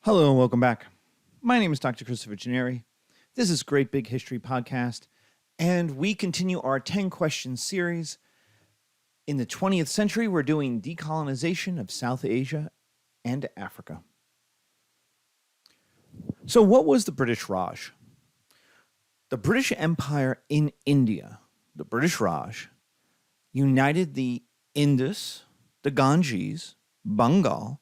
Hello and welcome back. My name is Dr. Christopher Gennari. This is Great Big History Podcast, and we continue our 10 questions series. In the 20th century, we're doing decolonization of South Asia and Africa. So, what was the British Raj? The British Empire in India, the British Raj, united the Indus, the Ganges, Bengal,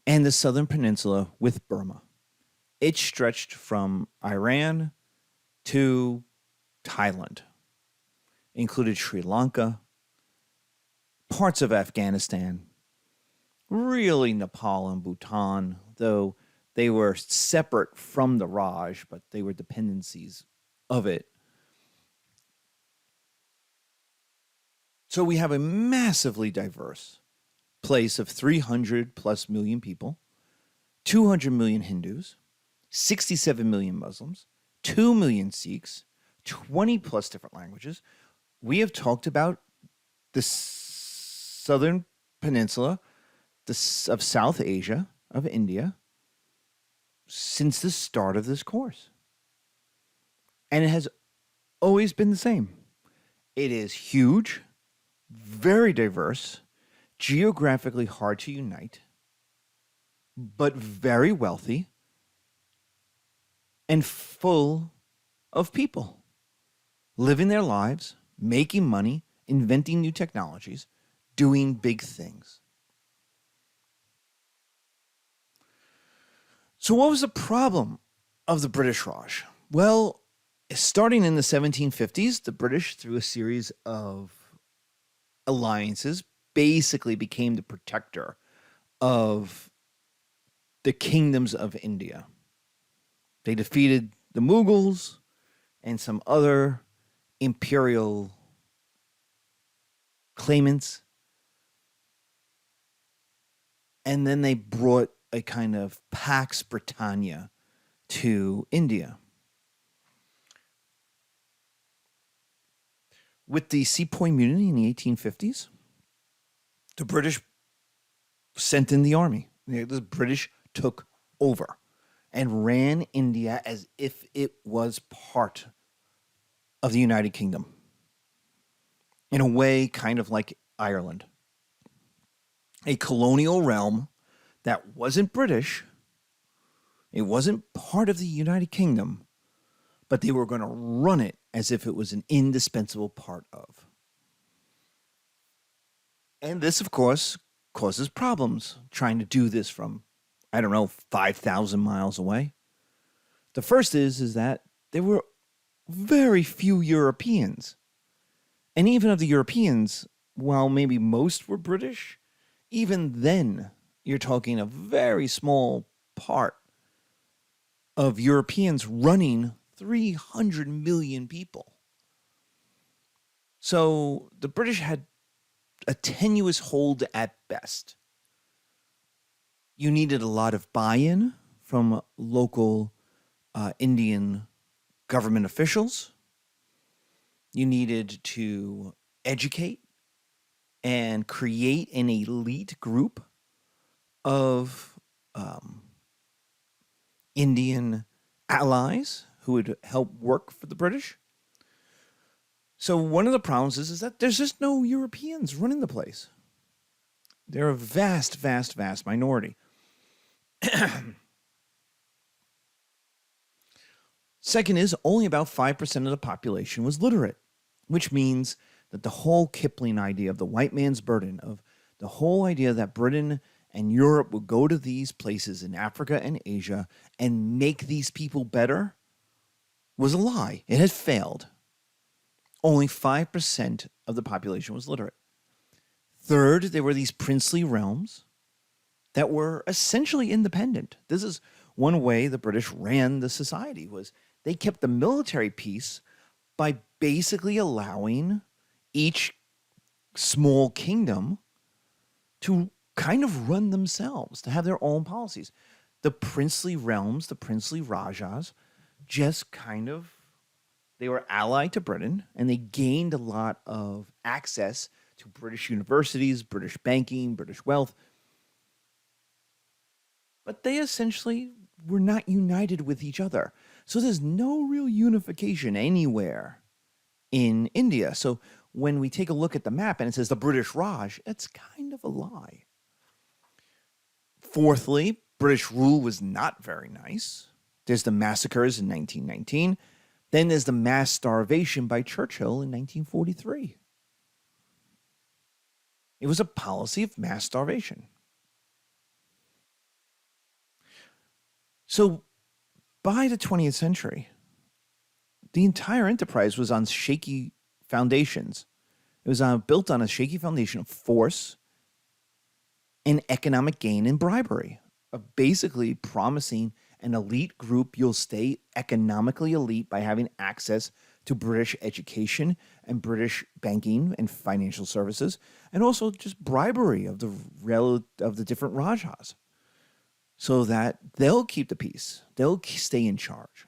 and the southern peninsula with Burma. It stretched from Iran to Thailand, included Sri Lanka, parts of Afghanistan, really Nepal and Bhutan, though they were separate from the Raj, but they were dependencies of it. So we have a massively diverse place of 300 plus million people, 200 million Hindus, 67 million Muslims, 2 million Sikhs, 20 plus different languages. We have talked about the southern peninsula of South Asia, of India, since the start of this course. And it has always been the same. It is huge, very diverse, geographically hard to unite, but very wealthy and full of people living their lives, making money, inventing new technologies, doing big things. So what was the problem of the British Raj? Well, starting in the 1750s, the British, through a series of alliances, basically became the protector of the kingdoms of India. They defeated the Mughals and some other imperial claimants. And then they brought a kind of Pax Britannia to India. With the Sepoy Mutiny in the 1850s, the British sent in the army. The British took over and ran India as if it was part of the United Kingdom. In a way, kind of like Ireland. A colonial realm that wasn't British. It wasn't part of the United Kingdom, but they were going to run it as if it was an indispensable part of. And this, of course, causes problems trying to do this from, 5,000 miles away. The first is that there were very few Europeans. And even of the Europeans, while maybe most were British, even then you're talking a very small part of Europeans running 300 million people. So the British had a tenuous hold at best. You needed a lot of buy-in from local Indian government officials. You needed to educate and create an elite group of Indian allies who would help work for the British. So one of the problems is that there's just no Europeans running the place. They're a vast, vast, vast minority. Second is only about 5% of the population was literate, which means that the whole Kipling idea of the white man's burden, of the whole idea that Britain and Europe would go to these places in Africa and Asia and make these people better, was a lie. It had failed. Only 5% of the population was literate. Third, there were these princely realms that were essentially independent. This is one way the British ran the society, was they kept the military peace by basically allowing each small kingdom to kind of run themselves, to have their own policies. The princely realms, the princely rajas, just kind of, they were allied to Britain, and they gained a lot of access to British universities, British banking, British wealth. but they essentially were not united with each other. So there's no real unification anywhere in India. So when we take a look at the map and it says the British Raj, it's kind of a lie. Fourthly, British rule was not very nice. There's the massacres in 1919. Then there's the mass starvation by Churchill in 1943. It was a policy of mass starvation. So by the 20th century, the entire enterprise was on shaky foundations. It was built on a shaky foundation of force and economic gain and bribery, of basically promising an elite group you'll stay economically elite by having access to British education and British banking and financial services, and also just bribery of the different Rajas, so that they'll keep the peace, they'll stay in charge.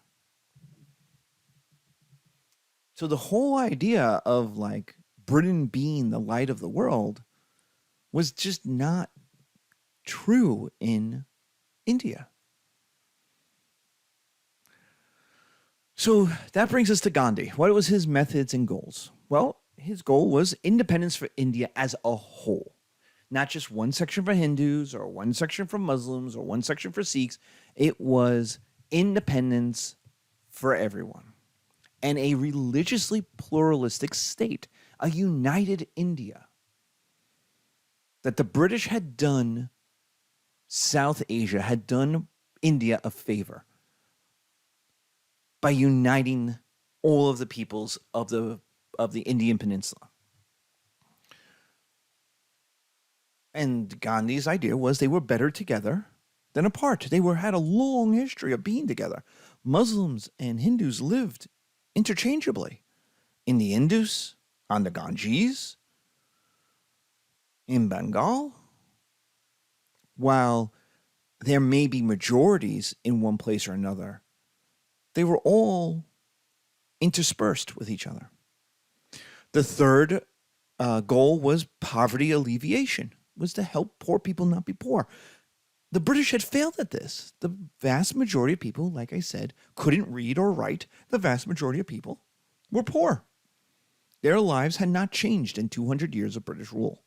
So the whole idea of like Britain being the light of the world was just not true in India. So that brings us to Gandhi. What was his methods and goals? Well, his goal was independence for India as a whole, not just one section for Hindus or one section for Muslims or one section for Sikhs. It was independence for everyone and a religiously pluralistic state, a united India. That the British had done South Asia, had done India a favor by uniting all of the peoples of the Indian Peninsula. And Gandhi's idea was they were better together than apart. They had a long history of being together. Muslims and Hindus lived interchangeably in the Indus, on the Ganges, in Bengal. While there may be majorities in one place or another, they were all interspersed with each other. The third goal was poverty alleviation, was to help poor people not be poor. The British had failed at this. The vast majority of people, like I said, couldn't read or write. The vast majority of people were poor. Their lives had not changed in 200 years of British rule.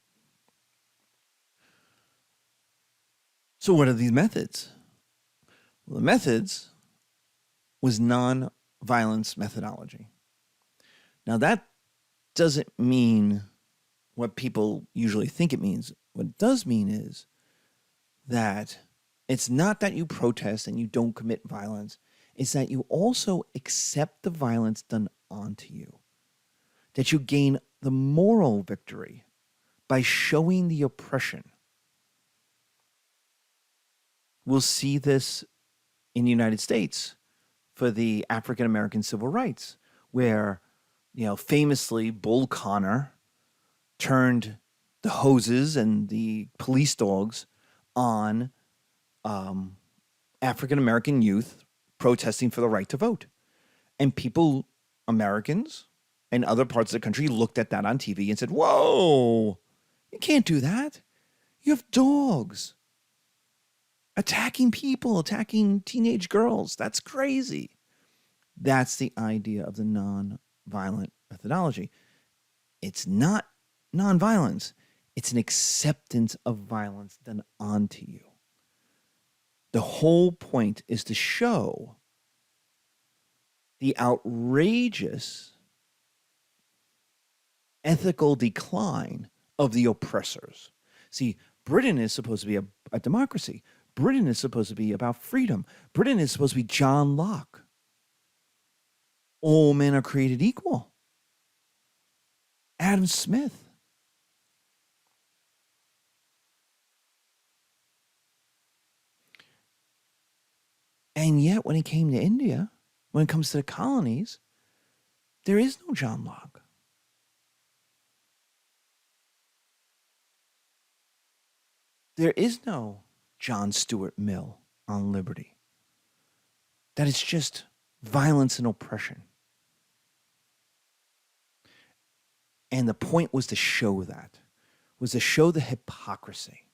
So what are these methods? Well, the methods was non-violence methodology. Now that doesn't mean what people usually think it means. What it does mean is that it's not that you protest and you don't commit violence. It's that you also accept the violence done onto you. That you gain the moral victory by showing the oppression. We'll see this in the United States for the African American civil rights, where, famously Bull Connor turned the hoses and the police dogs on African American youth protesting for the right to vote. And people, Americans and other parts of the country, looked at that on TV and said, whoa, you can't do that. You have dogs attacking people, attacking teenage girls. That's crazy. That's the idea of the non-violent methodology. It's not non-violence. It's an acceptance of violence done onto you. The whole point is to show the outrageous ethical decline of the oppressors. See, Britain is supposed to be a democracy. Britain is supposed to be about freedom. Britain is supposed to be John Locke. All men are created equal. Adam Smith. And yet, when it came to India, when it comes to the colonies, there is no John Locke. There is no John Stuart Mill on liberty. That it's just violence and oppression. And the point was to show that, was to show the hypocrisy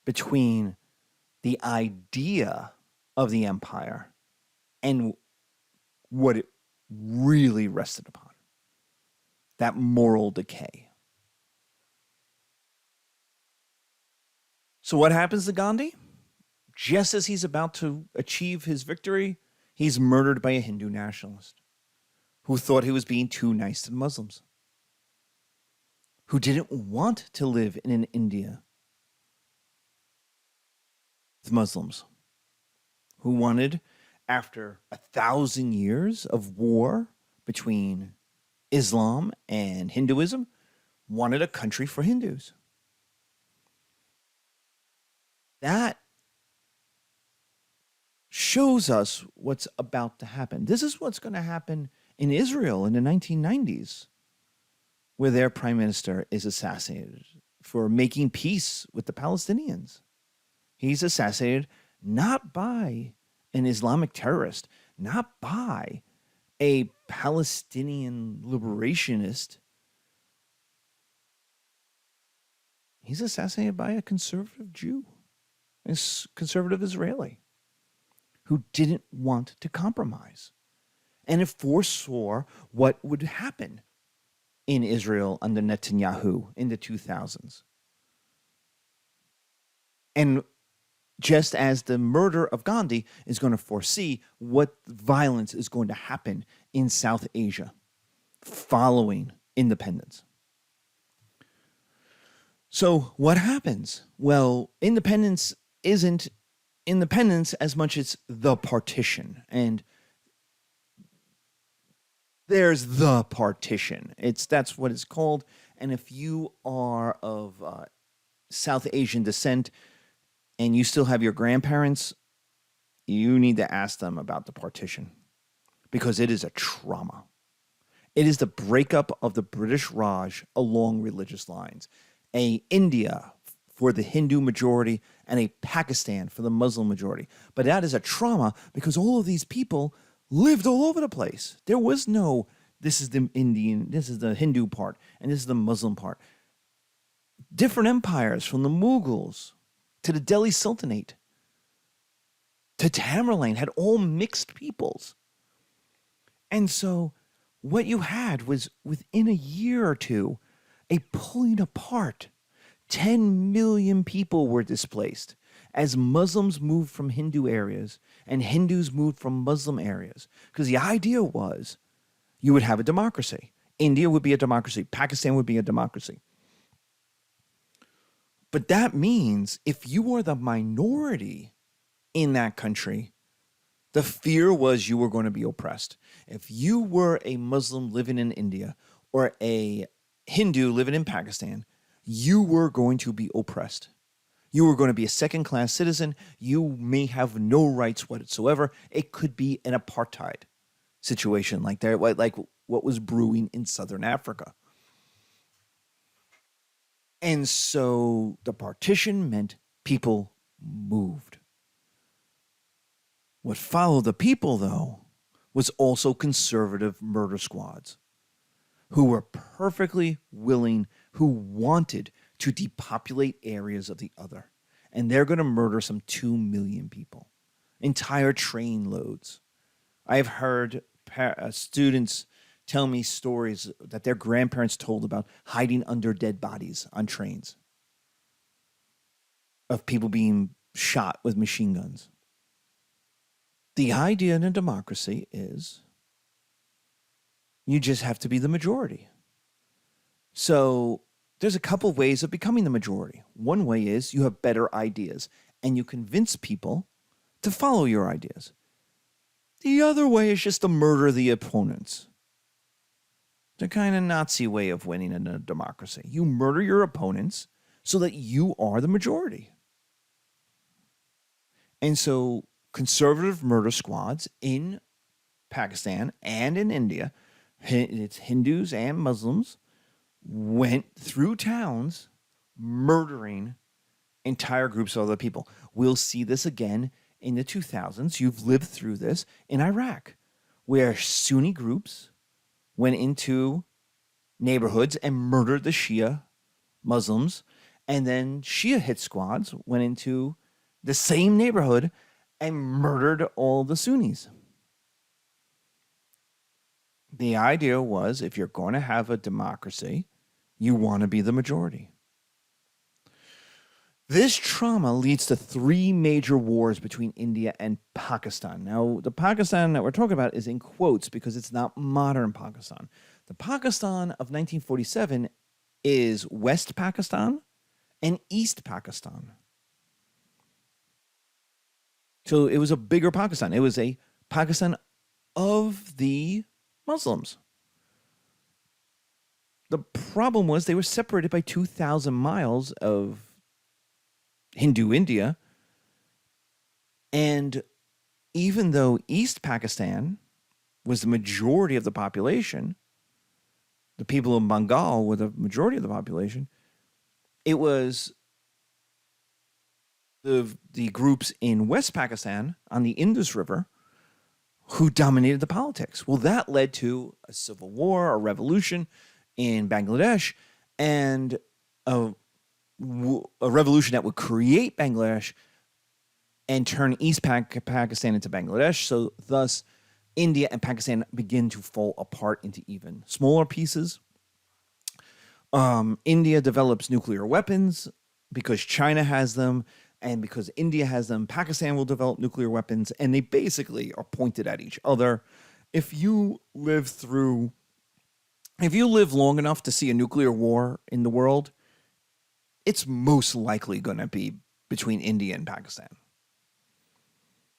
between the idea of the empire and what it really rested upon, that moral decay. So, what happens to Gandhi? Just as he's about to achieve his victory, he's murdered by a Hindu nationalist who thought he was being too nice to the Muslims, who didn't want to live in an India with Muslims, who wanted, after 1,000 years of war between Islam and Hinduism, wanted a country for Hindus. That shows us what's about to happen. This is what's going to happen in Israel in the 1990s, where their prime minister is assassinated for making peace with the Palestinians. He's assassinated not by an Islamic terrorist, not by a Palestinian liberationist. He's assassinated by a conservative Jew, a conservative Israeli, who didn't want to compromise. And it foresaw what would happen in Israel under Netanyahu in the 2000s. And just as the murder of Gandhi is going to foresee what violence is going to happen in South Asia following independence. So what happens? Well, independence isn't independence as much as the partition. And there's the partition. That's what it's called. And if you are of South Asian descent and you still have your grandparents, you need to ask them about the partition because it is a trauma. It is the breakup of the British Raj along religious lines. A India for the Hindu majority and a Pakistan for the Muslim majority. But that is a trauma because all of these people lived all over the place. There was no, this is the Indian, this is the Hindu part, and this is the Muslim part. Different empires, from the Mughals to the Delhi Sultanate to Tamerlane, had all mixed peoples. And so what you had was, within a year or two, a pulling apart. 10 million people were displaced as Muslims moved from Hindu areas and Hindus moved from Muslim areas. Because the idea was you would have a democracy. India would be a democracy. Pakistan would be a democracy. But that means if you were the minority in that country, the fear was you were going to be oppressed. If you were a Muslim living in India or a Hindu living in Pakistan, you were going to be oppressed. You were going to be a second-class citizen. You may have no rights whatsoever. It could be an apartheid situation like what was brewing in southern Africa. And so the partition meant people moved. What followed the people, though, was also conservative murder squads who were perfectly willing, who wanted to depopulate areas of the other. And they're going to murder some 2 million people, entire train loads. I've heard students tell me stories that their grandparents told about hiding under dead bodies on trains, of people being shot with machine guns. The idea in a democracy is you just have to be the majority. So there's a couple of ways of becoming the majority. One way is you have better ideas and you convince people to follow your ideas. The other way is just to murder the opponents. The kind of Nazi way of winning in a democracy. You murder your opponents so that you are the majority. And so conservative murder squads in Pakistan and in India, it's Hindus and Muslims, went through towns murdering entire groups of other people. We'll see this again in the 2000s. You've lived through this in Iraq, where Sunni groups went into neighborhoods and murdered the Shia Muslims, and then Shia hit squads went into the same neighborhood, and murdered all the Sunnis. The idea was if you're going to have a democracy, you want to be the majority. This trauma leads to three major wars between India and Pakistan. Now, the Pakistan that we're talking about is in quotes because it's not modern Pakistan. The Pakistan of 1947 is West Pakistan and East Pakistan. So it was a bigger Pakistan. It was a Pakistan of the Muslims. The problem was they were separated by 2,000 miles of Hindu India. And even though East Pakistan was the majority of the population, the people of Bengal were the majority of the population, it was the groups in West Pakistan on the Indus River who dominated the politics. Well, that led to a civil war, a revolution in Bangladesh, and a revolution that would create Bangladesh and turn East Pakistan into Bangladesh. So thus, India and Pakistan begin to fall apart into even smaller pieces. India develops nuclear weapons because China has them, and because India has them, Pakistan will develop nuclear weapons, and they basically are pointed at each other. If you live long enough to see a nuclear war in the world, it's most likely going to be between India and Pakistan.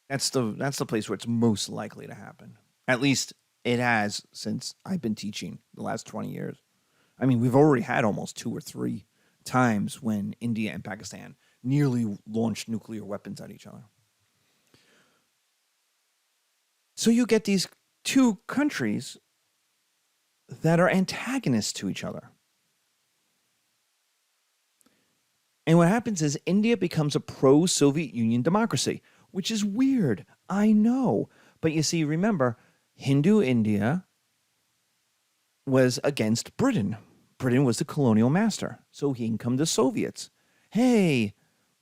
That's the place where it's most likely to happen. At least it has since I've been teaching the last 20 years. I mean, we've already had almost 2 or 3 times when India and Pakistan nearly launched nuclear weapons at each other. So you get these two countries that are antagonists to each other. And what happens is India becomes a pro-Soviet Union democracy, which is weird, I know. But you see, remember, Hindu India was against Britain. Britain was the colonial master. So in come the Soviets. Hey,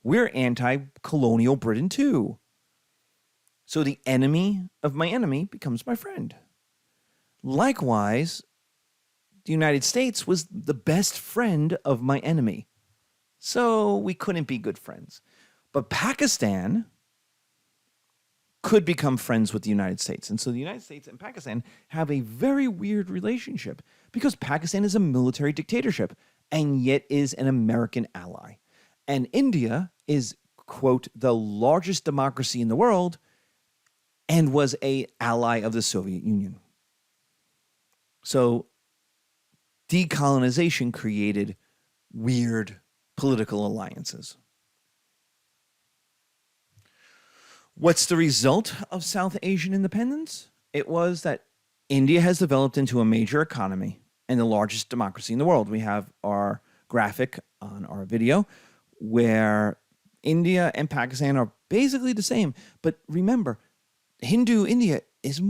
we're anti-colonial Britain too. So the enemy of my enemy becomes my friend. Likewise, the United States was the best friend of my enemy. So we couldn't be good friends. But Pakistan could become friends with the United States. And so the United States and Pakistan have a very weird relationship because Pakistan is a military dictatorship and yet is an American ally. And India is, quote, the largest democracy in the world and was an ally of the Soviet Union. So decolonization created weird political alliances. What's the result of South Asian independence? It was that India has developed into a major economy and the largest democracy in the world. We have our graphic on our video where India and Pakistan are basically the same. But remember, Hindu India is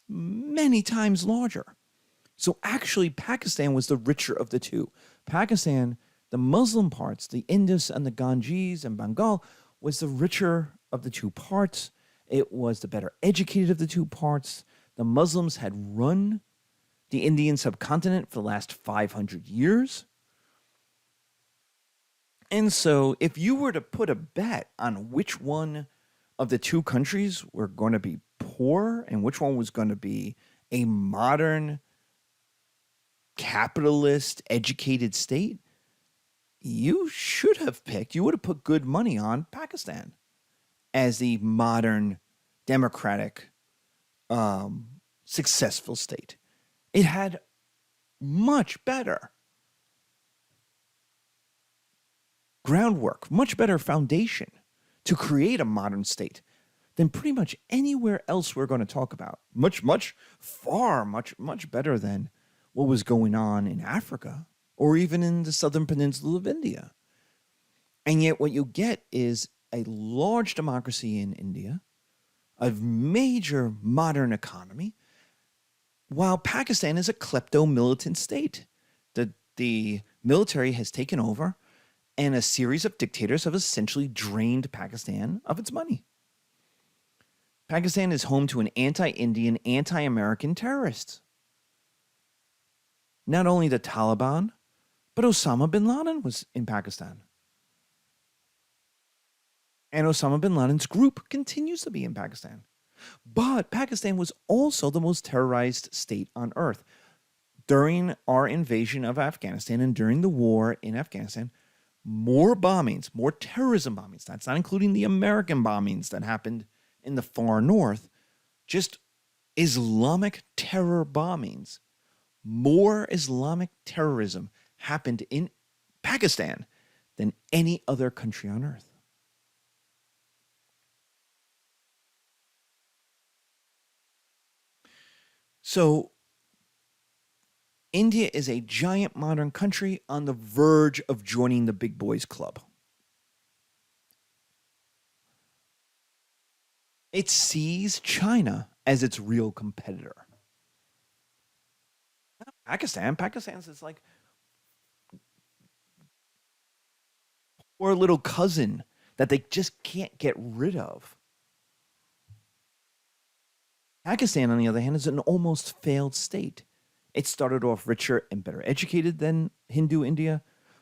many times larger. So actually, Pakistan was the richer of the two. Pakistan, the Muslim parts, the Indus and the Gandhis and Bengal, was the richer of the two parts. It was the better educated of the two parts. The Muslims had run the Indian subcontinent for the last 500 years. And so if you were to put a bet on which one of the two countries were going to be poor and which one was going to be a modern, capitalist, educated state, you should have picked, you would have put good money on Pakistan as the modern, democratic, successful state. It had much better groundwork, much better foundation to create a modern state than pretty much anywhere else we're going to talk about. Much better than what was going on in Africa or even in the southern peninsula of India. And yet what you get is a large democracy in India, a major modern economy, while Pakistan is a klepto-militant state. The military has taken over, And a series of dictators have essentially drained Pakistan of its money. Pakistan is home to an anti Indian, anti American terrorists. Not only the Taliban, but Osama bin Laden was in Pakistan. And Osama bin Laden's group continues to be in Pakistan. But Pakistan was also the most terrorized state on earth. During our invasion of Afghanistan and during the war in Afghanistan, more bombings, more terrorism bombings, that's not including the American bombings that happened in the far north, just Islamic terror bombings. More Islamic terrorism happened in Pakistan than any other country on earth. So, India is a giant modern country on the verge of joining the big boys club. It sees China as its real competitor. Pakistan's is like poor little cousin that they just can't get rid of. Pakistan, on the other hand, is an almost failed state. It started off richer and better educated than Hindu India,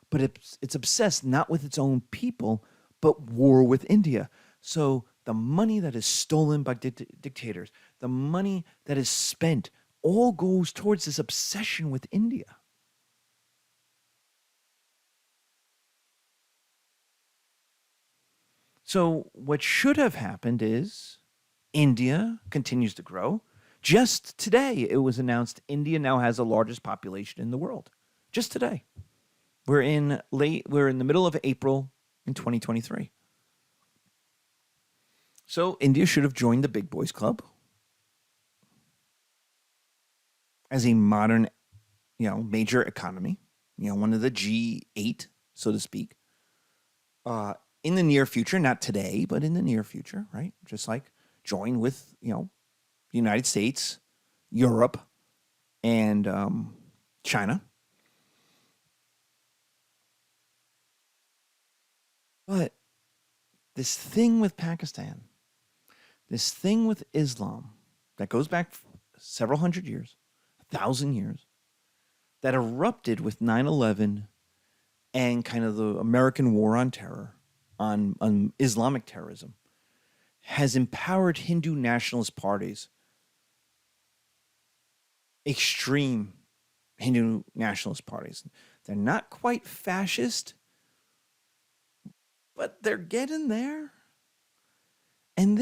but it's obsessed not with its own people, but war with India. So the money that is stolen by dictators, the money that is spent, all goes towards this obsession with India. So what should have happened is India continues to grow. Just today, it was announced India now has the largest population in the world. Just today. We're in the middle of April in 2023. So India should have joined the big boys club as a modern, major economy, one of the G8, so to speak. In the near future, not today, but in the near future, right? Just like join with, the United States, Europe, and China. But this thing with Pakistan, this thing with Islam that goes back several hundred years, 1,000 years, that erupted with 9/11 and kind of the American war on terror, on Islamic terrorism, has empowered Hindu nationalist parties, extreme Hindu nationalist parties. They're not quite fascist, but they're getting there. And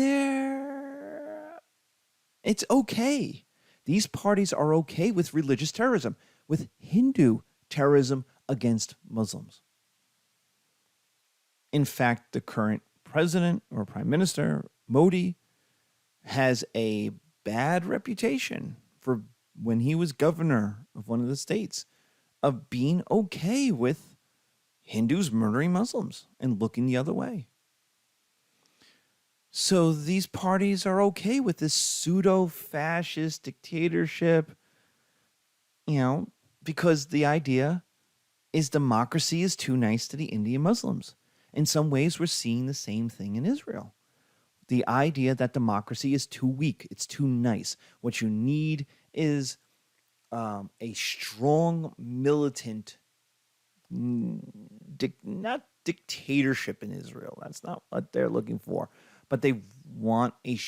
it's okay. These parties are okay with religious terrorism, with Hindu terrorism against Muslims. In fact, the current president or prime minister, Modi, has a bad reputation for when he was governor of one of the states of being okay with Hindus murdering Muslims and looking the other way. So these parties are okay with this pseudo-fascist dictatorship, because the idea is democracy is too nice to the Indian Muslims. In some ways, we're seeing the same thing in Israel. The idea that democracy is too weak, it's too nice. What you need is a strong militant, not dictatorship in Israel. That's not what they're looking for. But they want a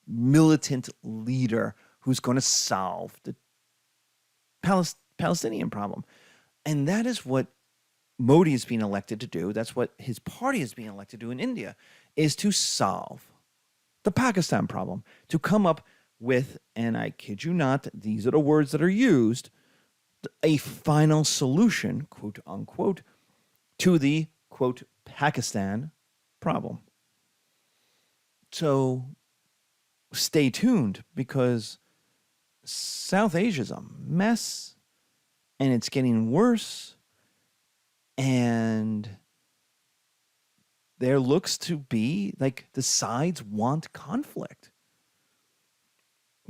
militant leader who's going to solve the Palestinian problem. And that is what Modi is being elected to do. That's what his party is being elected to do in India, is to solve the Pakistan problem, to come up with, and I kid you not, these are the words that are used, a final solution, quote unquote, to the, quote, Pakistan problem. So stay tuned, because South Asia's a mess and it's getting worse. And there looks to be like the sides want conflict.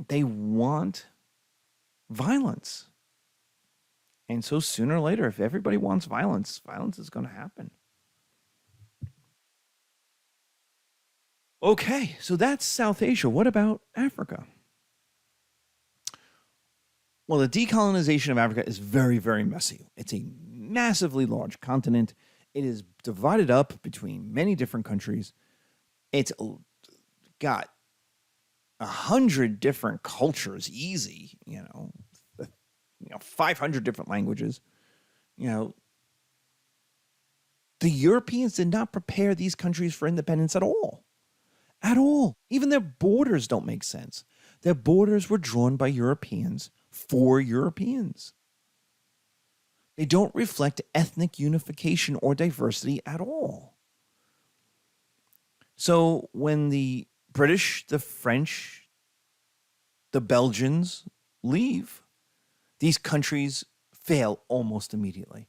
They want violence. And so sooner or later, if everybody wants violence, violence is going to happen. Okay, so that's South Asia. What about Africa? Well, the decolonization of Africa is very, very messy. It's a massively large continent. It is divided up between many different countries. It's got 100 different cultures, easy, 500 different languages. You know, the Europeans did not prepare these countries for independence at all. At all. Even their borders don't make sense. Their borders were drawn by Europeans for Europeans. They don't reflect ethnic unification or diversity at all. So when the British, the French, the Belgians leave, these countries fail almost immediately.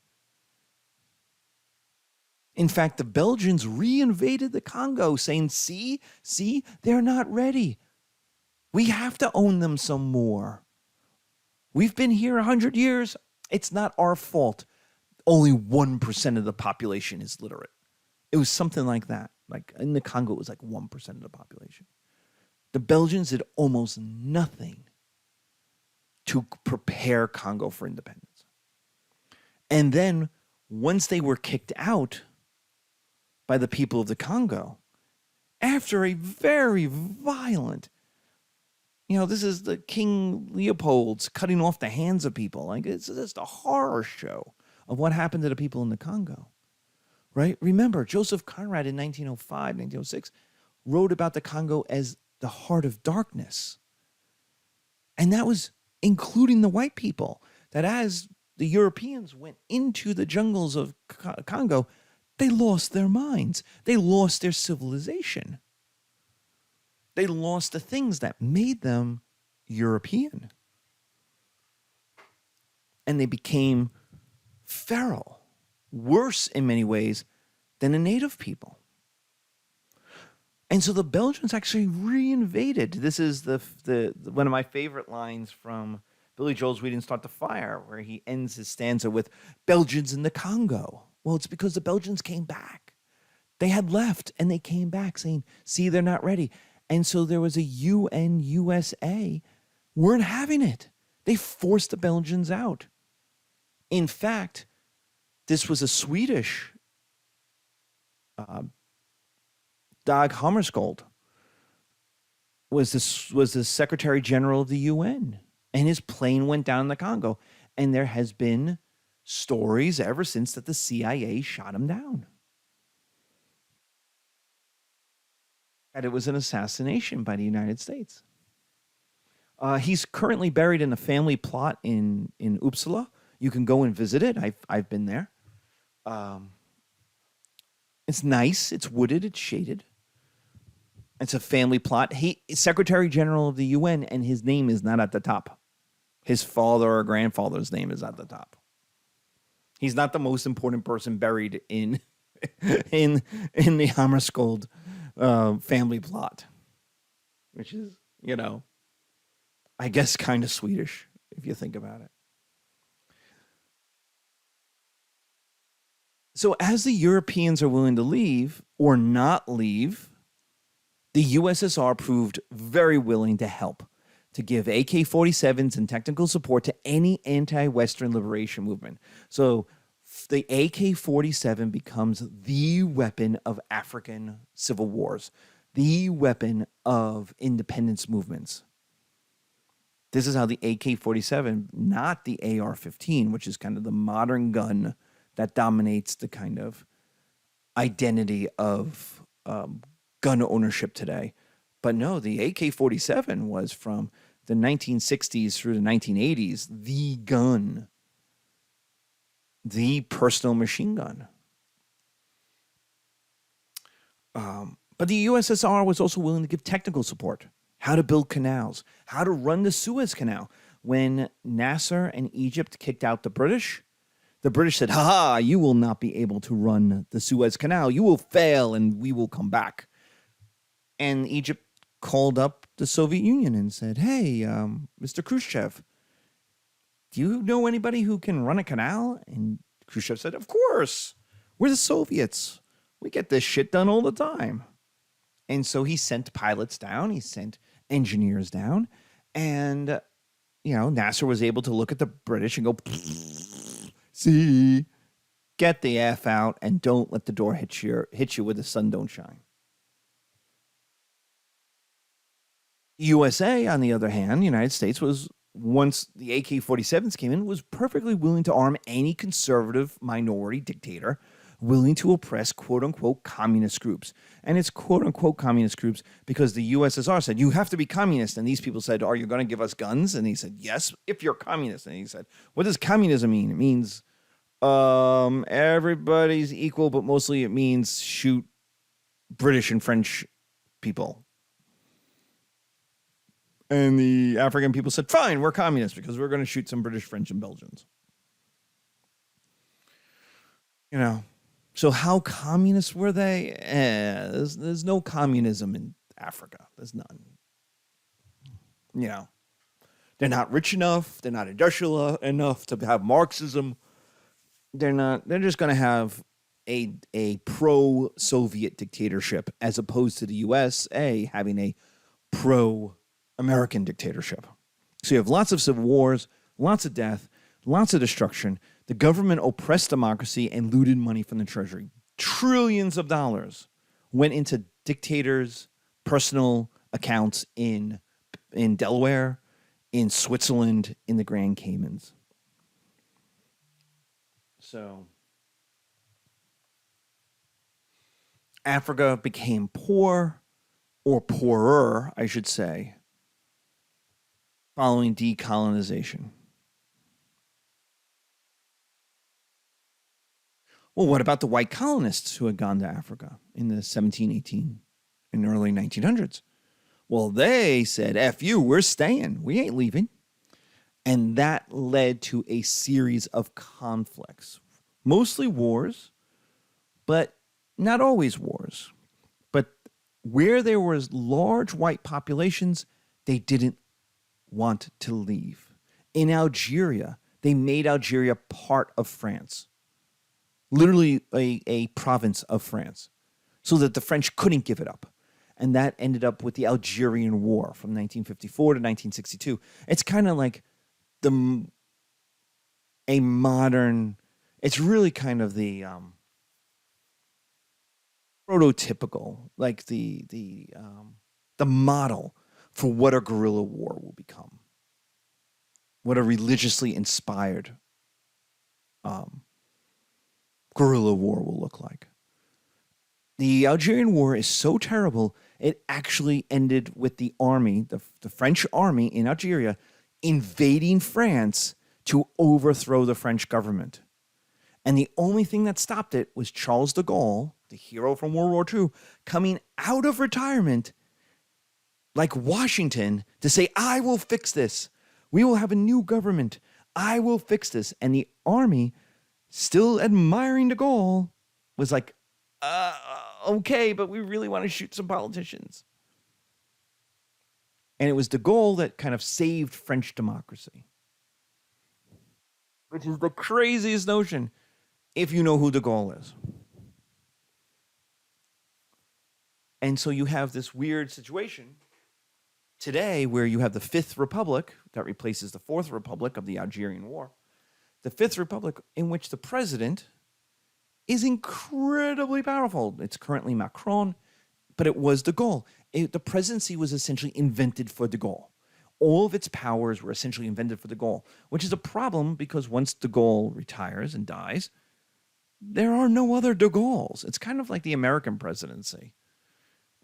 In fact, the Belgians reinvaded the Congo, saying, see, they're not ready. We have to own them some more. We've been here 100 years. It's not our fault. Only 1% of the population is literate. It was something like that. Like in the Congo, it was like 1% of the population. The Belgians did almost nothing to prepare Congo for independence. And then once they were kicked out by the people of the Congo, after a very violent, this is the King Leopold's cutting off the hands of people. Like, it's just a horror show of what happened to the people in the Congo, right? Remember, Joseph Conrad in 1905, 1906, wrote about the Congo as the heart of darkness. And that was including the white people, that as the Europeans went into the jungles of Congo, they lost their minds. They lost their civilization. They lost the things that made them European. And they became feral, worse in many ways than the native people. And so the Belgians actually reinvaded. This is the one of my favorite lines from Billy Joel's We Didn't Start the Fire, where he ends his stanza with Belgians in the Congo. Well, it's because the Belgians came back. They had left and they came back saying, see, they're not ready. And so there was a UN, USA, weren't having it. They forced the Belgians out. In fact, this was a Swedish Dag Hammarskjöld was the Secretary General of the UN, and his plane went down in the Congo. And there has been stories ever since that the CIA shot him down. That it was an assassination by the United States. He's currently buried in a family plot in Uppsala. You can go and visit it. I've been there. It's nice. It's wooded. It's shaded. It's a family plot. He is Secretary General of the UN, and his name is not at the top. His father or grandfather's name is at the top. He's not the most important person buried in the Hammarskjöld family plot, which is, I guess kind of Swedish if you think about it. So as the Europeans are willing to leave or not leave, the USSR proved very willing to help, to give AK-47s and technical support to any anti-Western liberation movement. So the AK-47 becomes the weapon of African civil wars, the weapon of independence movements. This is how the AK-47, not the AR-15, which is kind of the modern gun that dominates the kind of identity of gun ownership today. But no, the AK-47 was from the 1960s through the 1980s, the gun, the personal machine gun. But the USSR was also willing to give technical support, how to build canals, how to run the Suez Canal. When Nasser and Egypt kicked out the British said, ha, you will not be able to run the Suez Canal. You will fail and we will come back. And Egypt called up the Soviet Union and said, hey, Mr. Khrushchev, do you know anybody who can run a canal? And Khrushchev said, of course. We're the Soviets. We get this shit done all the time. And so he sent pilots down, he sent engineers down, and Nasser was able to look at the British and go, see, get the F out and don't let the door hit you where the sun don't shine. USA, on the other hand, the United States was, once the AK-47s came in, was perfectly willing to arm any conservative minority dictator willing to oppress quote-unquote communist groups. And it's quote-unquote communist groups because the USSR said, you have to be communist. And these people said, are you going to give us guns? And he said, yes, if you're communist. And he said, what does communism mean? It means everybody's equal, but mostly it means shoot British and French people. And the African people said, fine, we're communists because we're going to shoot some British, French, and Belgians. So how communist were they? There's no communism in Africa. There's none. They're not rich enough. They're not industrial enough to have Marxism. They're just going to have a pro-Soviet dictatorship as opposed to the USA having a pro-American dictatorship. So you have lots of civil wars, lots of death, lots of destruction. The government oppressed democracy and looted money from the treasury. Trillions of dollars went into dictators' personal accounts in Delaware, in Switzerland, in the Grand Caymans. So Africa became poor, or poorer, I should say, following decolonization. Well, what about the white colonists who had gone to Africa in the 1718 and early 1900s? Well, they said, F you, we're staying. We ain't leaving. And that led to a series of conflicts, mostly wars, but not always wars. But where there was large white populations, they didn't want to leave. In Algeria, they made Algeria part of France. Literally a province of France, so that the French couldn't give it up. And that ended up with the Algerian War from 1954 to 1962. It's kind of like a modern, it's really kind of the prototypical, like the model for what a guerrilla war will become, what a religiously inspired guerrilla war will look like. The Algerian War is so terrible, it actually ended with the army, the French army in Algeria, invading France to overthrow the French government. And the only thing that stopped it was Charles de Gaulle, the hero from World War II, coming out of retirement like Washington to say, I will fix this. We will have a new government. I will fix this. And the army, still admiring de Gaulle, was like, okay, but we really want to shoot some politicians. And it was de Gaulle that kind of saved French democracy, which is the craziest notion if you know who de Gaulle is. And so you have this weird situation today where you have the Fifth Republic that replaces the Fourth Republic of the Algerian War. The Fifth Republic, in which the president is incredibly powerful. It's currently Macron, but it was de Gaulle. The presidency was essentially invented for de Gaulle. All of its powers were essentially invented for de Gaulle, which is a problem because once de Gaulle retires and dies, there are no other de Gaulles. It's kind of like the American presidency.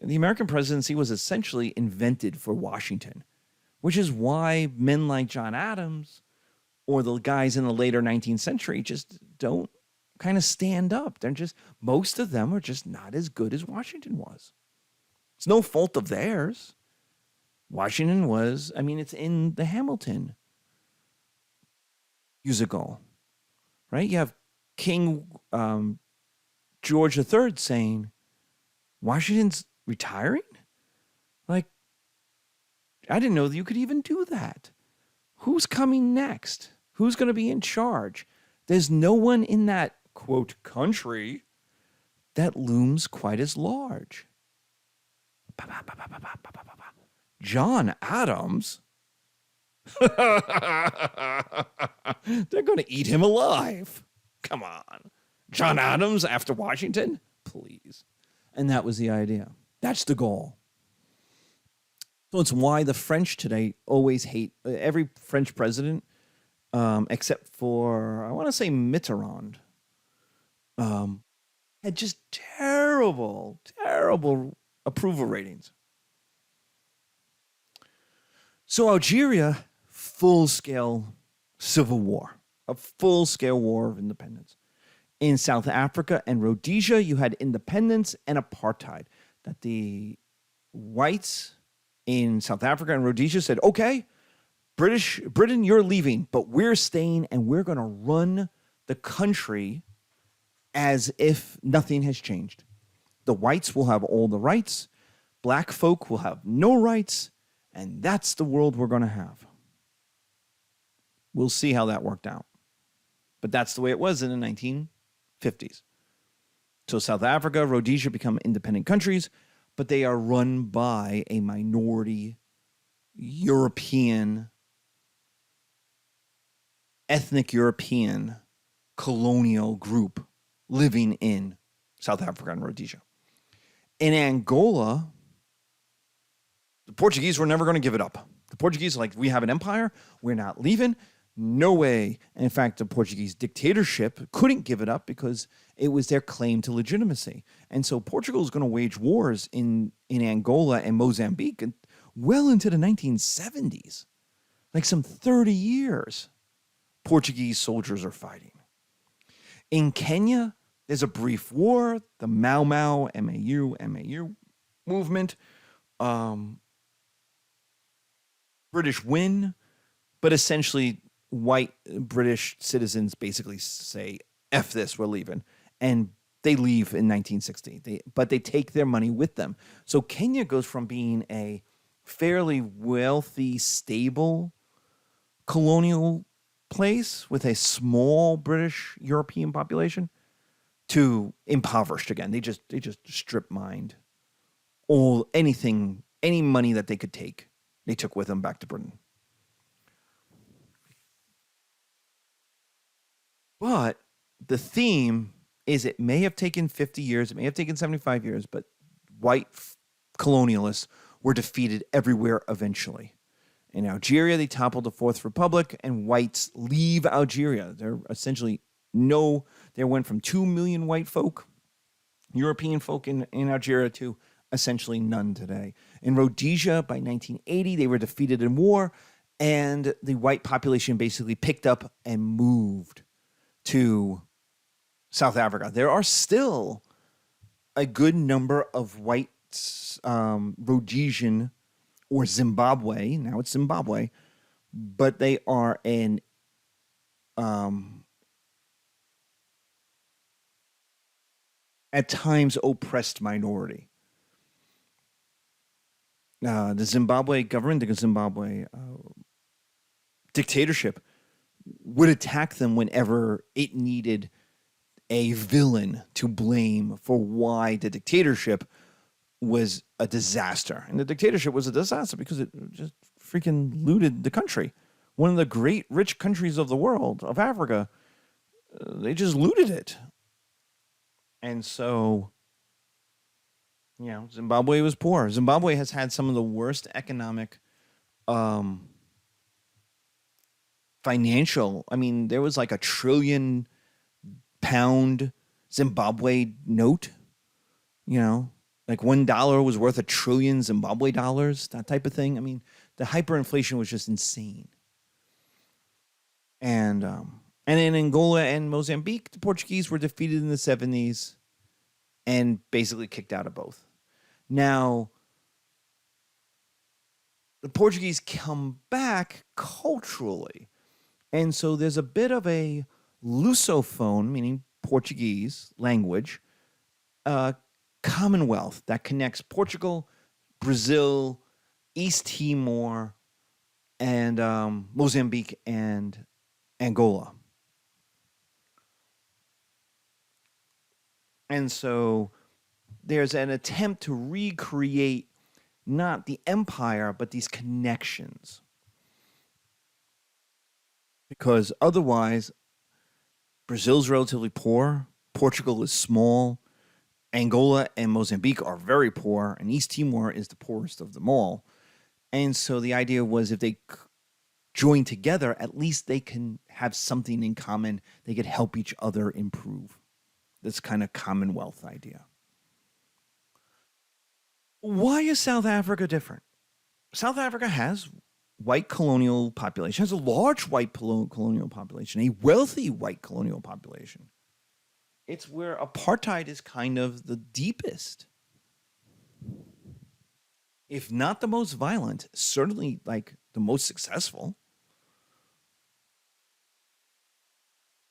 The American presidency was essentially invented for Washington, which is why men like John Adams or the guys in the later 19th century just don't kind of stand up. They're just, most of them are just not as good as Washington was. It's no fault of theirs. Washington was, I mean, it's in the Hamilton musical, right? You have King George III saying, Washington's retiring? Like, I didn't know that you could even do that. Who's coming next? Who's going to be in charge? There's no one in that, quote, country that looms quite as large. John Adams? They're going to eat him alive. Come on. John Adams after Washington? Please. And that was the idea. That's the goal. So it's why the French today always hate every French president, except for, I want to say Mitterrand, had just terrible, terrible approval ratings. So Algeria, full-scale civil war, a full-scale war of independence. In South Africa and Rhodesia, you had independence and apartheid. That the whites in South Africa and Rhodesia said, okay, Britain, you're leaving, but we're staying and we're going to run the country as if nothing has changed. The whites will have all the rights. Black folk will have no rights. And that's the world we're going to have. We'll see how that worked out. But that's the way it was in the 1950s. So South Africa, Rhodesia become independent countries, but they are run by a minority European, ethnic European colonial group living in South Africa and Rhodesia. In Angola, the Portuguese were never going to give it up. The Portuguese are like, we have an empire. We're not leaving. No way. And in fact, the Portuguese dictatorship couldn't give it up because it was their claim to legitimacy. And so Portugal is going to wage wars in Angola and Mozambique well into the 1970s. Like some 30 years, Portuguese soldiers are fighting. In Kenya, there's a brief war, the Mau Mau, MAU movement. British win, but essentially white British citizens basically say, F this, we're leaving. And they leave in 1960, but they take their money with them. So Kenya goes from being a fairly wealthy, stable colonial place with a small British European population to impoverished again. They just strip mined any money that they could take. They took with them back to Britain. But the theme is it may have taken 50 years, it may have taken 75 years, but white colonialists were defeated everywhere eventually. In Algeria, they toppled the Fourth Republic, and whites leave Algeria. There essentially there went from 2 million white folk, European folk in Algeria to essentially none today. In Rhodesia, by 1980, they were defeated in war, and the white population basically picked up and moved to South Africa. There are still a good number of white Rhodesian or Zimbabwe, now it's Zimbabwe, but they are an at times oppressed minority. The Zimbabwe government, the Zimbabwe dictatorship would attack them whenever it needed a villain to blame for why the dictatorship was a disaster. And the dictatorship was a disaster because it just freaking looted the country. One of the great rich countries of the world, of Africa, they just looted it. And so, Zimbabwe was poor. Zimbabwe has had some of the worst economic, financial. I mean, there was like £1 trillion Zimbabwe note, like $1 was worth $1 trillion Zimbabwe dollars, that type of thing. I mean, the hyperinflation was just insane. And in Angola and Mozambique, the Portuguese were defeated in the 70s and basically kicked out of both. Now, the Portuguese come back culturally. And so there's a bit of a Lusophone, meaning Portuguese language, commonwealth that connects Portugal, Brazil, East Timor, and Mozambique and Angola. And so there's an attempt to recreate not the empire, but these connections. Because otherwise, Brazil's relatively poor, Portugal is small, Angola and Mozambique are very poor, and East Timor is the poorest of them all. And so the idea was if they join together, at least they can have something in common. They could help each other improve. This kind of commonwealth idea. Why is South Africa different? South Africa has white colonial population, has a large white colonial population, a wealthy white colonial population. It's where apartheid is kind of the deepest, if not the most violent, certainly like the most successful.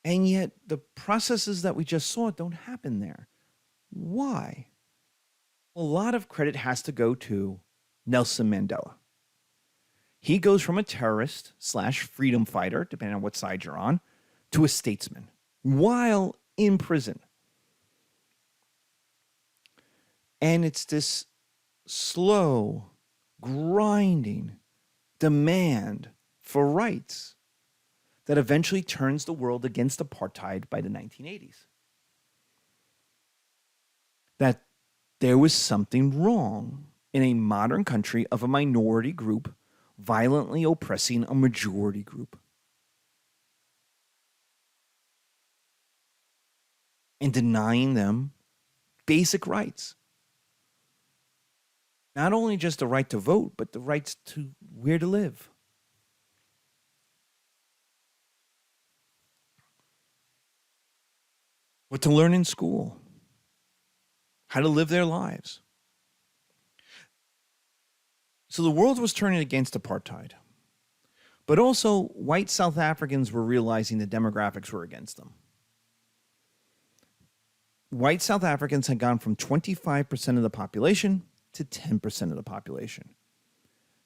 And yet the processes that we just saw don't happen there. Why? A lot of credit has to go to Nelson Mandela. He goes from a terrorist slash freedom fighter, depending on what side you're on, to a statesman while in prison. And it's this slow, grinding demand for rights that eventually turns the world against apartheid by the 1980s. That there was something wrong in a modern country of a minority group violently oppressing a majority group and denying them basic rights. Not only just the right to vote, but the rights to where to live. What to learn in school. How to live their lives. So the world was turning against apartheid. But also, white South Africans were realizing the demographics were against them. White South Africans had gone from 25% of the population to 10% of the population.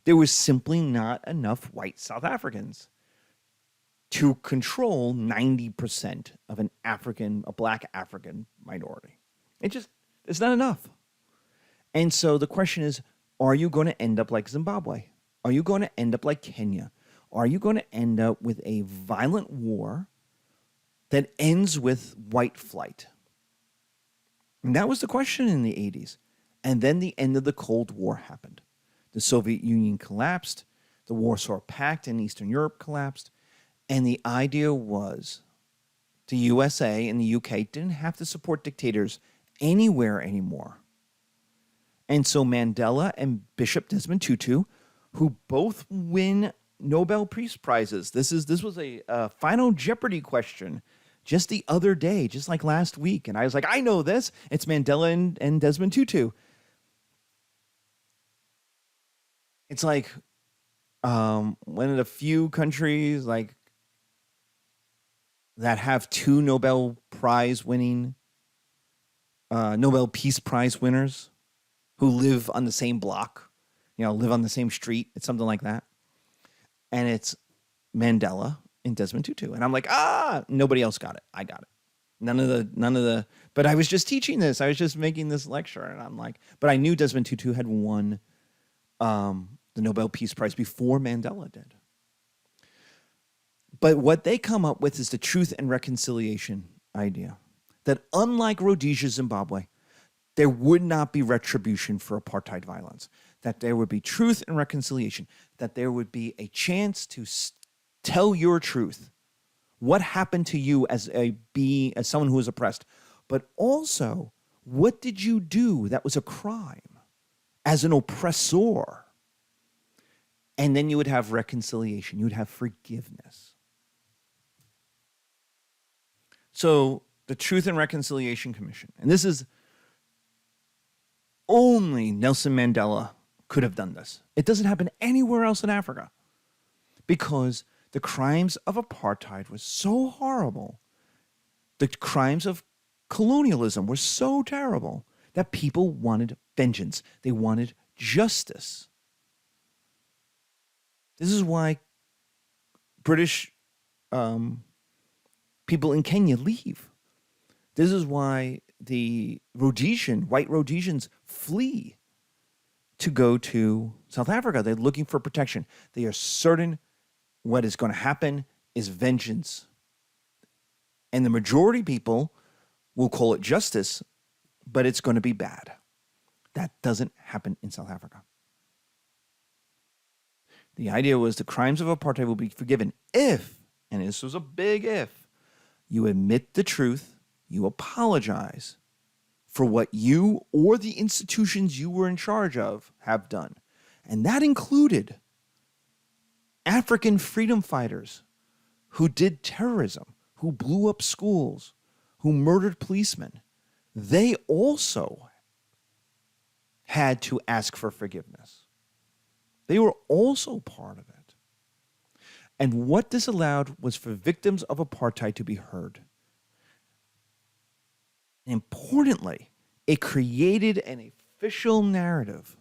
There was simply not enough white South Africans to control 90% of a black African minority. It's not enough. And so the question is, are you going to end up like Zimbabwe? Are you going to end up like Kenya? Are you going to end up with a violent war that ends with white flight? And that was the question in the 80s. And then the end of the Cold War happened. The Soviet Union collapsed. The Warsaw Pact in Eastern Europe collapsed. And the idea was the USA and the UK didn't have to support dictators anywhere anymore. And so Mandela and Bishop Desmond Tutu, who both win Nobel Peace Prizes. This was a Final Jeopardy question just the other day, just like last week. And I was like, I know this. It's Mandela and Desmond Tutu. It's like one of the few countries like that have two Nobel Peace Prize winners who live on the same block, live on the same street. It's something like that. And it's Mandela and Desmond Tutu. And I'm like, nobody else got it. I got it. None of the, but I was just teaching this. I was just making this lecture. And I'm like, but I knew Desmond Tutu had won the Nobel Peace Prize before Mandela did. But what they come up with is the truth and reconciliation idea. That unlike Rhodesia, Zimbabwe, there would not be retribution for apartheid violence. That there would be truth and reconciliation. That there would be a chance to tell your truth. What happened to you as someone who was oppressed. But also, what did you do that was a crime as an oppressor? And then you would have reconciliation. You would have forgiveness. So the Truth and Reconciliation Commission, and this is only Nelson Mandela could have done this. It doesn't happen anywhere else in Africa because the crimes of apartheid were so horrible. The crimes of colonialism were so terrible that people wanted vengeance. They wanted justice. This is why British people in Kenya leave. This is why the white Rhodesians flee to go to South Africa. They're looking for protection. They are certain what is going to happen is vengeance. And the majority people will call it justice, but it's going to be bad. That doesn't happen in South Africa. The idea was the crimes of apartheid will be forgiven if, and this was a big if, you admit the truth, you apologize for what you or the institutions you were in charge of have done. And that included African freedom fighters who did terrorism, who blew up schools, who murdered policemen. They also had to ask for forgiveness. They were also part of it. And what this allowed was for victims of apartheid to be heard. Importantly, it created an official narrative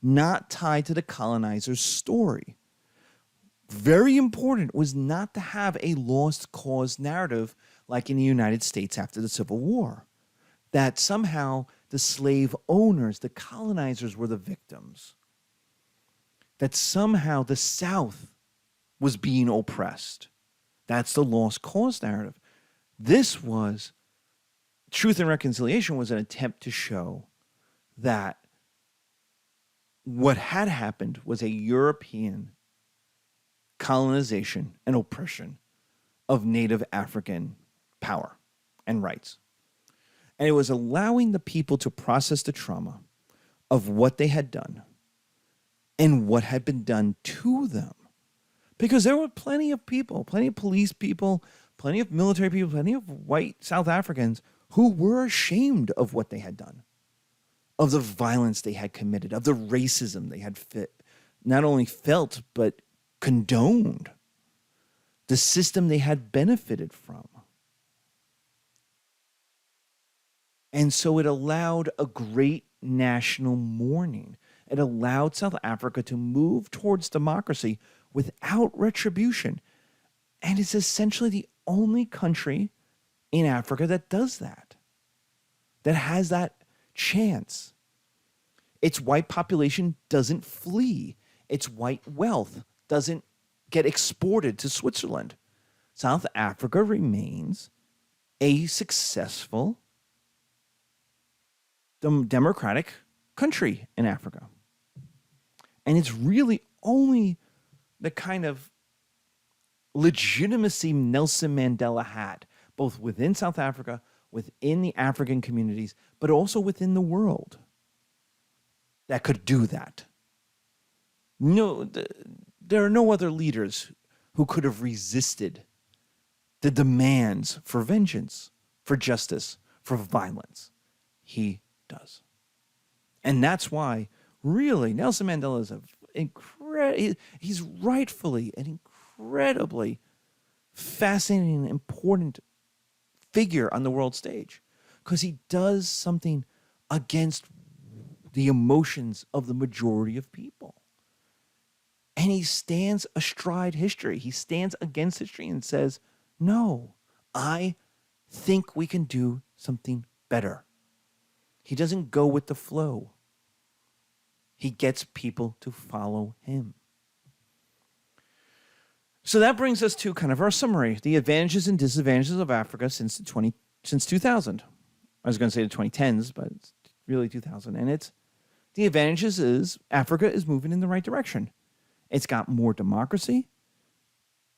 not tied to the colonizer's story. Very important was not to have a lost cause narrative like in the United States after the Civil War, that somehow the slave owners, the colonizers, were the victims, that somehow the South was being oppressed. That's the lost cause narrative. This was, Truth and Reconciliation was an attempt to show that what had happened was a European colonization and oppression of Native African power and rights. And it was allowing the people to process the trauma of what they had done and what had been done to them. Because there were plenty of people, plenty of police people, plenty of military people, plenty of white South Africans who were ashamed of what they had done, of the violence they had committed, of the racism they had not only felt, but condoned, the system they had benefited from. And so it allowed a great national mourning. It allowed South Africa to move towards democracy without retribution. And it's essentially the only country in Africa that does that has that chance. Its white population doesn't flee. Its white wealth doesn't get exported to Switzerland. South Africa remains a successful democratic country in Africa. And it's really only the kind of legitimacy Nelson Mandela had, both within South Africa, within the African communities, but also within the world, that could do that. There are no other leaders who could have resisted the demands for vengeance, for justice, for violence. He does. And that's why, really, Nelson Mandela is he's rightfully an incredibly fascinating and important figure on the world stage, because he does something against the emotions of the majority of people. And he stands astride history. He stands against history and says, no, I think we can do something better. He doesn't go with the flow. He gets people to follow him. So that brings us to kind of our summary, the advantages and disadvantages of Africa since 2000. I was going to say the 2010s, but it's really 2000. And the advantages is Africa is moving in the right direction. It's got more democracy.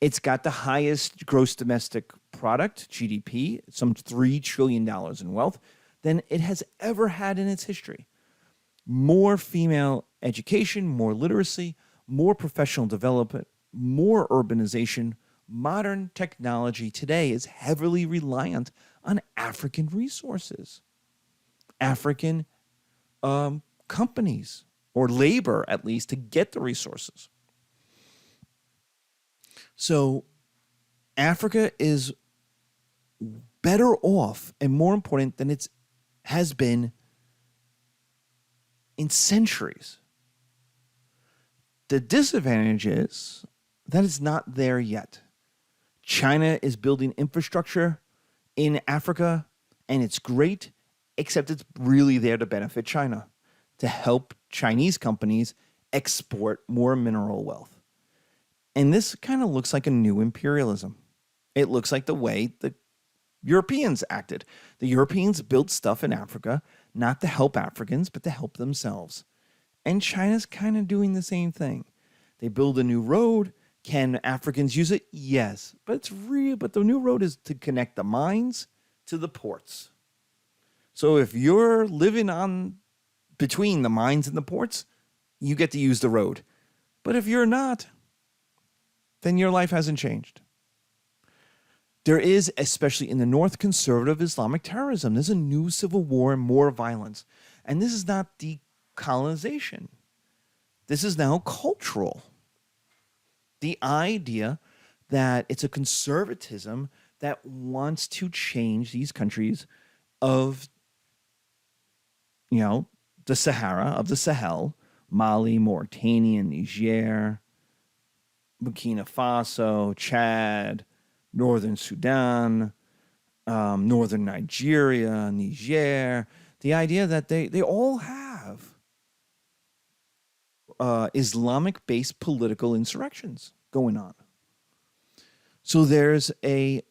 It's got the highest gross domestic product, GDP, some $3 trillion in wealth, than it has ever had in its history. More female education, more literacy, more professional development, more urbanization. Modern technology today is heavily reliant on African resources, African companies, or labor at least, to get the resources. So Africa is better off and more important than it has been in centuries. The disadvantage is that it's not there yet. China is building infrastructure in Africa, and it's great, except it's really there to benefit China. to help Chinese companies export more mineral wealth. And this kind of looks like a new imperialism. It looks like the way the Europeans acted. The Europeans built stuff in Africa not to help Africans, but to help themselves. And China's kind of doing the same thing. They build a new road. Can Africans use it? Yes. But it's real. But the new road is to connect the mines to the ports. So if you're living on between the mines and the ports, you get to use the road. But if you're not, then your life hasn't changed. There is, especially in the North, conservative Islamic terrorism. There's a new civil war and more violence. And this is not decolonization. This is now cultural. The idea that it's a conservatism that wants to change these countries of, the Sahara, of the Sahel, Mali, Mauritania, Niger, Burkina Faso, Chad, Northern Sudan, Northern Nigeria, Niger. The idea that they all have Islamic-based political insurrections going on. So there's a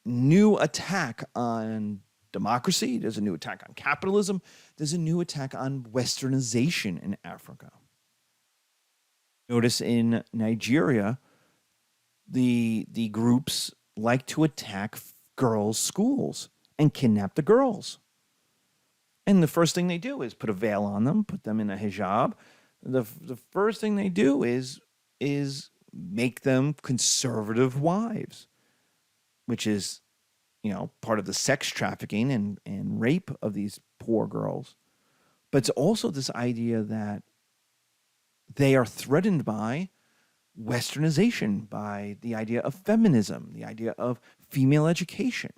new attack on democracy. There's a new attack on capitalism. There's a new attack on westernization in Africa. Notice in Nigeria, the groups like to attack girls' schools and kidnap the girls. And the first thing they do is put a veil on them, put them in a hijab. The first thing they do is make them conservative wives, which is, part of the sex trafficking and rape of these poor girls. But it's also this idea that they are threatened by westernization, by the idea of feminism, the idea of female education.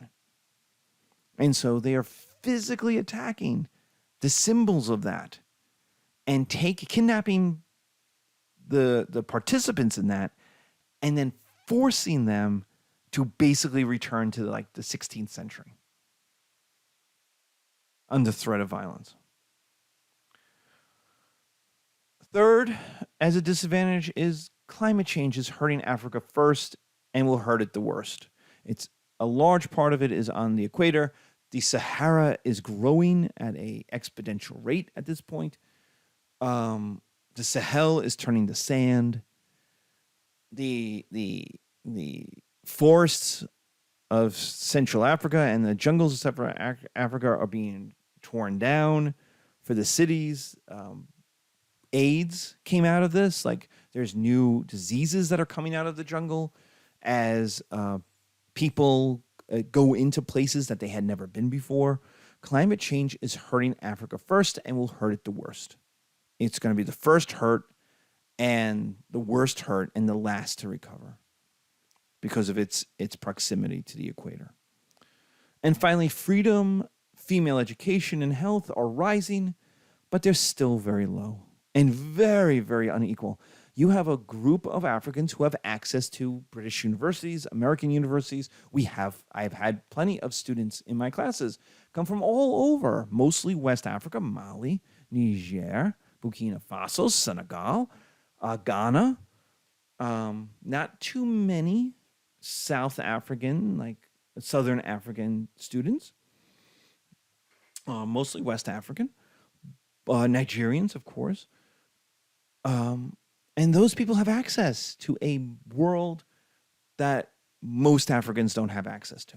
And so they are physically attacking the symbols of that and kidnapping the participants in that and then forcing them to basically return to like the 16th century under threat of violence. Third, as a disadvantage, is climate change is hurting Africa first and will hurt it the worst. It's a large part of it is on the equator. The Sahara is growing at an exponential rate at this point. The Sahel is turning to sand. The forests of Central Africa and the jungles of Central Africa are being torn down for the cities. AIDS came out of this. Like there's new diseases that are coming out of the jungle as people go into places that they had never been before. Climate change is hurting Africa first and will hurt it the worst. It's going to be the first hurt and the worst hurt and the last to recover because of its proximity to the equator. And finally, freedom, female education, and health are rising, but they're still very low and very, very unequal. You have a group of Africans who have access to British universities, American universities. I've had plenty of students in my classes come from all over, mostly West Africa, Mali, Niger, Burkina Faso, Senegal, Ghana. Not too many South African, like Southern African students. Mostly West African. Nigerians, of course. And those people have access to a world that most Africans don't have access to.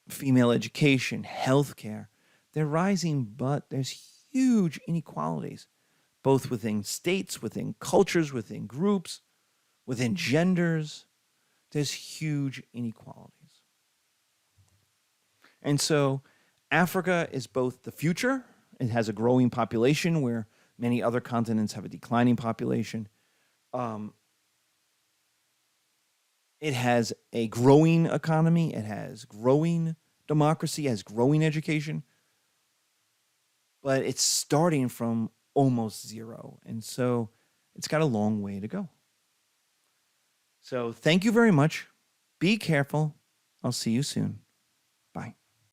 Female education, healthcare, they're rising, but there's huge inequalities, both within states, within cultures, within groups, within genders. There's huge inequalities. And so Africa is both the future. It has a growing population where many other continents have a declining population. It has a growing economy. It has growing democracy. It has growing education. But it's starting from almost zero. And so it's got a long way to go. So thank you very much. Be careful. I'll see you soon.